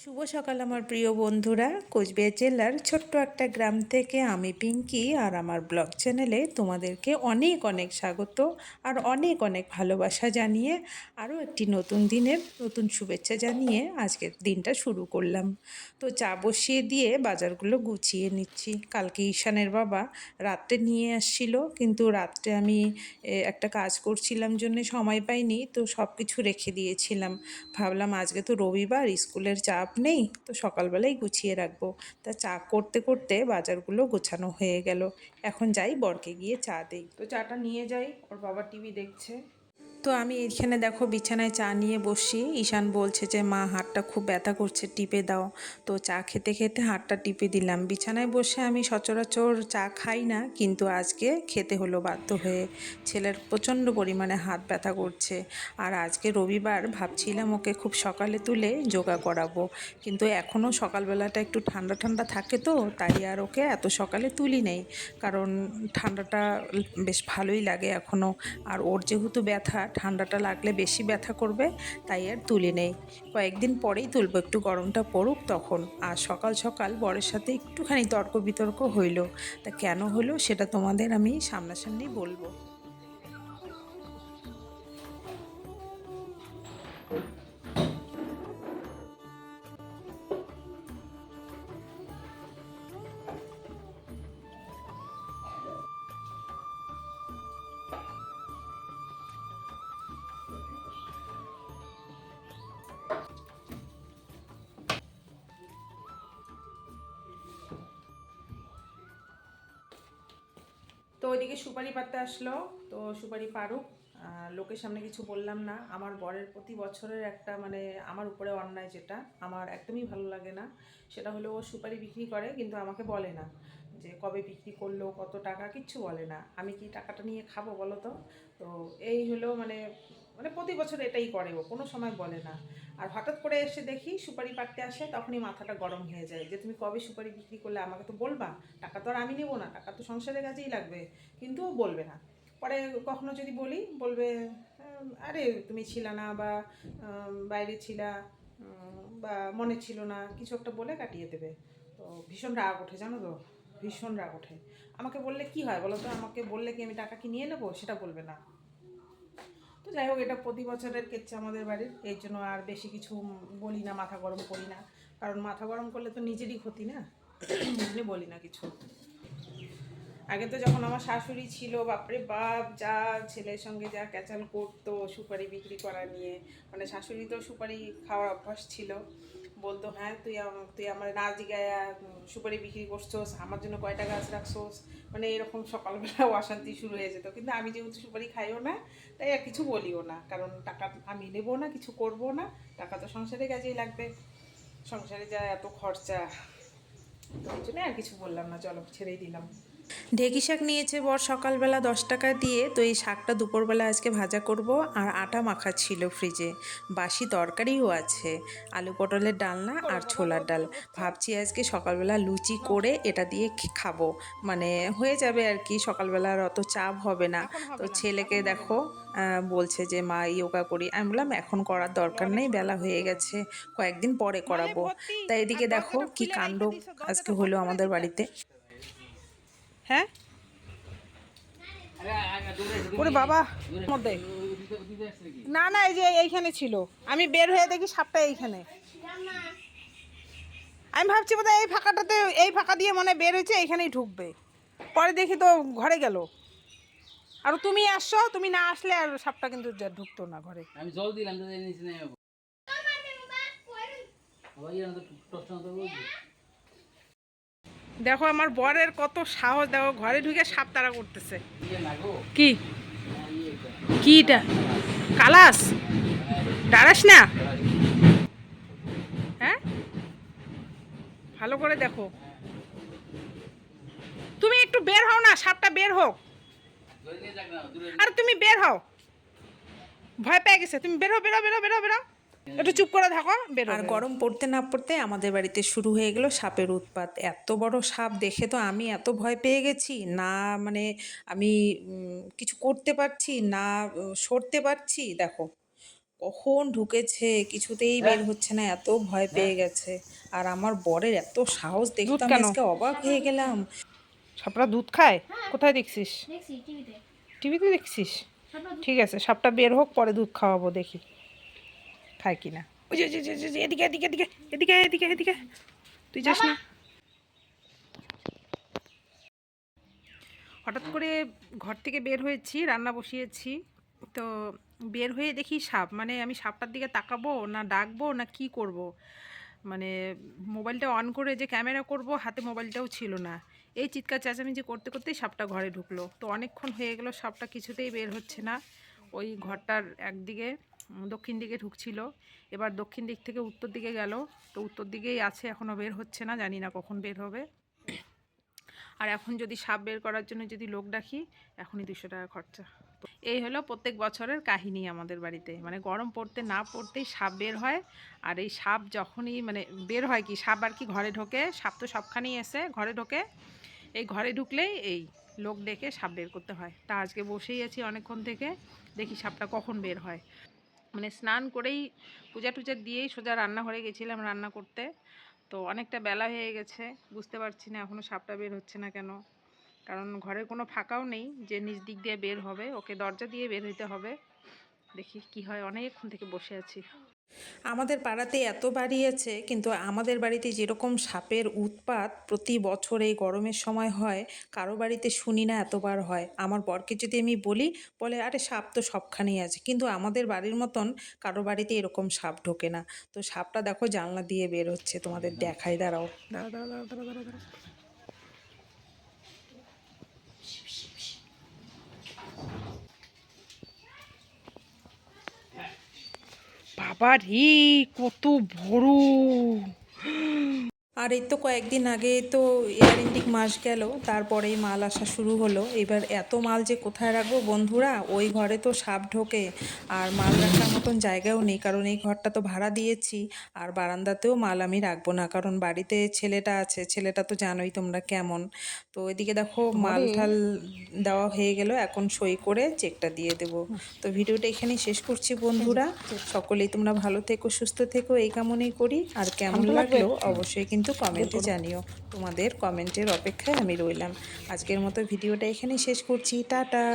শুভ সকাল আমার প্রিয় বন্ধুরা। কোচবিহার জেলার ছোট্ট একটা গ্রাম থেকে আমি পিঙ্কি আর আমার ব্লগ চ্যানেলে তোমাদেরকে অনেক অনেক স্বাগত আর অনেক অনেক ভালোবাসা জানিয়ে আরও একটি নতুন দিনের নতুন শুভেচ্ছা জানিয়ে আজকের দিনটা শুরু করলাম। তো চা বসিয়ে দিয়ে বাজারগুলো গুছিয়ে নিচ্ছি। কালকে ঈশানের বাবা রাত্রে নিয়ে আসছিল, কিন্তু রাত্রে আমি একটা কাজ করছিলাম জন্যে সময় পাইনি, তো সব কিছু রেখে দিয়েছিলাম। ভাবলাম আজকে তো রবিবার, স্কুলের চাপ নেই, তো সকালবেলাই গুছিয়ে রাখবো। তা চা করতে করতে বাজারগুলো গোছানো হয়ে গেল। এখন যাই বরকে গিয়ে চা দেই। তো চাটা নিয়ে যাই, ওর বাবা টিভি দেখছে। তো আমি এখানে দেখো বিছানায় চা নিয়ে বসি। ঈশান বলছে যে মা হাতটা খুব ব্যথা করছে, টিপে দাও। তো চা খেতে খেতে হাতটা টিপে দিলাম। বিছানায় বসে আমি সচরাচর চা খাই না, কিন্তু আজকে খেতে হলো বাধ্য হয়ে। ছেলের প্রচণ্ড পরিমাণে হাত ব্যথা করছে, আর আজকে রবিবার ভাবছিলাম ওকে খুব সকালে তুলে যোগা করাবো, কিন্তু এখনও সকালবেলাটা একটু ঠান্ডা ঠান্ডা থাকে, তো তাই আর ওকে এত সকালে তুলি নেই, কারণ ঠান্ডাটা বেশ ভালোই লাগে এখনও। আর ওর যেহেতু ব্যথা, ঠান্ডাটা লাগলে বেশি ব্যথা করবে, তাই আর তুলি নেই। কয়েকদিন পরেই তুলব, একটু গরমটা পড়ুক তখন। আর সকাল সকাল বরের সাথে একটুখানি তর্ক বিতর্ক হইল, তা কেন হলো সেটা তোমাদের আমি সামনাসামনি বলবো। তো ওইদিকে সুপারি পাড়তে আসলো, তো সুপারি পারুক। লোকের সামনে কিছু বললাম না। আমার বরের প্রতি বছরের একটা মানে আমার উপরে অন্যায়, যেটা আমার একদমই ভালো লাগে না, সেটা হলো ও সুপারি বিক্রি করে কিন্তু আমাকে বলে না যে কবে বিক্রি করলো, কত টাকা, কিচ্ছু বলে না। আমি কি টাকাটা নিয়ে খাবো বলো তো? তো এই হলো মানে মানে প্রতি বছর এটাই করে, ও কোনো সময় বলে না। আর হঠাৎ করে এসে দেখি সুপারি পাড়তে আসে, তখনই মাথাটা গরম হয়ে যায় যে তুমি কবে সুপারি বিক্রি করলে, আমাকে তো বলবা। টাকা তো আর আমি নেবো না, টাকা তো সংসারের কাজেই লাগবে। কিন্তু ও বলবে না। পরে কখনো যদি বলি, বলবে আরে তুমি ছিলা না, বা বাইরে ছিলা, বা মনে ছিল না, কিছু একটা বলে কাটিয়ে দেবে। তো ভীষণ রাগ ওঠে জানো তো, ভীষণ রাগ ওঠে। আমাকে বললে কি হয় বলো তো? আমাকে বললে কি আমি টাকা কি নিয়ে নেবো? সেটা বলবে না। তো যাই হোক, এটা প্রতি বছরের কেচ্ছা আমাদের বাড়ির, এর জন্য আর বেশি কিছু বলি না, মাথা গরম করি না। কারণ মাথা গরম করলে তো নিজেরই ক্ষতি না, বুঝলে, বলি না কিছু। আগে তো যখন আমার শাশুড়ি ছিল, বাপরে বাপ, যা ছেলের সঙ্গে যা ক্যাচাল করতো সুপারি বিক্রি করা নিয়ে। মানে শাশুড়ি তো সুপারি খাওয়ার অভ্যাস ছিল, বলতো হ্যাঁ তুই আমার না জিগায়া সুপারি বিক্রি করছোস, আমার জন্য কয়টা গাছ রাখছোস। মানে এরকম সকালবেলা অশান্তি শুরু হয়ে যেত। কিন্তু আমি যেহেতু সুপারি খাইও না, তাই আর কিছু বলিও না, কারণ টাকা আমি নেবো না, কিছু করবো না। টাকা তো সংসারে কাজেই লাগবে, সংসারে যা এত খরচা, তো এই জন্য আর কিছু বললাম না, চলো ছেড়েই দিলাম। ঢেঁকি শাক নিয়েছে বর সকালবেলা 10 টাকা দিয়ে, তো এই শাকটা দুপুরবেলা আজকে ভাজা করব। আর আটা মাখা ছিল ফ্রিজে, বাসি তরকারিও আছে, আলু পটলের ডালনা আর ছোলার ডাল। ভাবছি আজকে সকালবেলা লুচি করে এটা দিয়ে খাবো, মানে হয়ে যাবে আর কি, সকালবেলা আর অত চাপ হবে না। তো ছেলেকে দেখো বলছে যে মা ইয়োগা করি। আমি বললাম এখন করার দরকার নেই, বেলা হয়ে গেছে, কয়েকদিন পরে করাবো। তাই এদিকে দেখো কি কাণ্ড আজকে হলো আমাদের বাড়িতে। হ্যাঁ, ওরে বাবা, মধ্যে না না, এই যে এইখানে ছিল, আমি বের হয়ে দেখি সাপটা এইখানে। আমি ভাবছি বোধহয় এই ফাঁকাটাতে, এই ফাঁকা দিয়ে মনে বের হয়েছে, এইখানেই ঢুকবে। পরে দেখি তো ঘরে গেল। আর তুমি আসছো, তুমি না আসলে আর সাপটা কিন্তু ঢুকতো না ঘরে। আমি জল দিলাম তো নিচে নেই। দেখো আমার বরের কত সাহস, দেখো ঘরে ঢুকে সাপ তাড়া করতেছে। কি কিটা কালাস দাঁড়াস না, হ্যাঁ ভালো করে দেখো। তুমি একটু বের হও না, সাপটা বের হোক। আর তুমি বের হও, ভয় পেয়ে গেছে, তুমি বের হও, বেরো বেরো বেরো বেরো, একটু চুপ করে থাকো, বেরো। আর গরম পড়তে না পড়তে আমাদের বাড়িতে শুরু হয়ে গেল সাপের উৎপাত। এত বড় সাপ দেখে তো আমি এত ভয় পেয়ে গেছি না, মানে আমি কিছু করতে পারছি না, সরতে পারছি। দেখো কখন ঢুকেছে কিছুতেই বের হচ্ছে না, এত ভয় পেয়ে গেছে। আর আমার বরের এত সাহস দেখে দুধ তো আমি কেন? আজকে অবাক হয়ে গেলাম। সাপটা দুধ খায়? কোথায় দেখছিস? টিভিতে দেখছিস? ঠিক আছে, সাপটা বের হোক, পরে দুধ খাওয়াবো, দেখি খায় কিনা। ওই যে, এদিকে এদিকে এদিকে এদিকে এদিকে এদিকে, তুই যাস না। হঠাৎ করে ঘর থেকে বের হয়েছি, রান্না বসিয়েছি, তো বের হয়ে দেখি সাপ। মানে আমি সাপটার দিকে তাকাবো না ডাকবো না কি করব, মানে মোবাইলটা অন করে যে ক্যামেরা করব, হাতে মোবাইলটাও ছিল না। এই চিৎকার চেঁচামেচি করতে করতেই সাপটা ঘরে ঢুকলো। তো অনেকক্ষণ হয়ে গেল, সাপটা কিছুতেই বের হচ্ছে না। ওই ঘরটার একদিকে দক্ষিণ দিকে ঢুকছিল, এবার দক্ষিণ দিক থেকে উত্তর দিকে গেল। তো উত্তর দিকেই আছে, এখনও বের হচ্ছে না, জানি না কখন বের হবে। আর এখন যদি সাপ বের করার জন্য যদি লোক ডাকি, এখনই 200 টাকা খরচা। তো এই হলো প্রত্যেক বছরের কাহিনী আমাদের বাড়িতে। মানে গরম পড়তে না পড়তেই সাপ বের হয়। আর এই সাপ যখনই মানে বের হয়, কি সাপ আর কি ঘরে ঢোকে, সাপ তো সবখানেই এসে ঘরে ঢোকে। এই ঘরে ঢুকলেই এই লোক ডেকে সাপ বের করতে হয়। তা আজকে বসেই আছি অনেকক্ষণ থেকে, দেখি সাপটা কখন বের হয়। মানে স্নান করেই পূজা টুজা দিয়েই সোজা রান্নাঘরে গেছিলাম রান্না করতে। তো অনেকটা বেলা হয়ে গেছে, বুঝতে পারছি না এখনও সাপটা বের হচ্ছে না কেন। কারণ ঘরে কোনো ফাঁকাও নেই যে নিচ দিক দিয়ে বের হবে, ওকে দরজা দিয়ে বের হইতে হবে। দেখি কি হয়, অনেকক্ষণ থেকে বসে আছি। আমাদের পাড়াতে এত বাড়িয়েছে, কিন্তু আমাদের বাড়িতে যেরকম সাপের উৎপাত প্রতি বছর এই গরমের সময় হয়, কারো বাড়িতে শুনি না এতবার হয়। আমার বরকে যদি আমি বলি, বলে আরে সাপ তো সবখানেই আছে, কিন্তু আমাদের বাড়ির মতন কারো বাড়িতে এরকম সাপ ঢোকে না। তো সাপটা দেখো জানলা দিয়ে বের হচ্ছে, তোমাদের দেখাই, দাঁড়াও। দাঁড়া দাঁড়া দাঁড়া দাঁড়া দাঁড়া দাঁড়া। বাবা রে, কত বড়! আর এই তো কয়েকদিন আগে তো এয়ার ইন্ডিক মাস গেল, তারপরেই মাল আসা শুরু হলো। এবার এত মাল যে কোথায় রাখবো বন্ধুরা, ওই ঘরে তো সাপ ঢোকে, আর মাল রাখার মতন জায়গাও নেই, কারণ এই ঘরটা তো ভাড়া দিয়েছি। আর বারান্দাতেও মাল আমি রাখবো না, কারণ বাড়িতে ছেলেটা আছে, ছেলেটা তো জানোই তোমরা কেমন। তো এদিকে দেখো মাল ধরে। ঠাল দেওয়া হয়ে গেল, এখন সই করে চেকটা দিয়ে দেবো। তো ভিডিওটা এখানেই শেষ করছি বন্ধুরা। সকলেই তোমরা ভালো থেকো, সুস্থ থেকো, এই কামনাই করি। আর কেমন ঠান্ডা লাগবে? লাগলো অবশ্যই কিন্তু বের কমেন্টে করো। জানিও। তোমাদের কমেন্টের অপেক্ষায় আমি রইলাম। আজকের মতো ভিডিওটা এখানেই শেষ করছি, টাটা।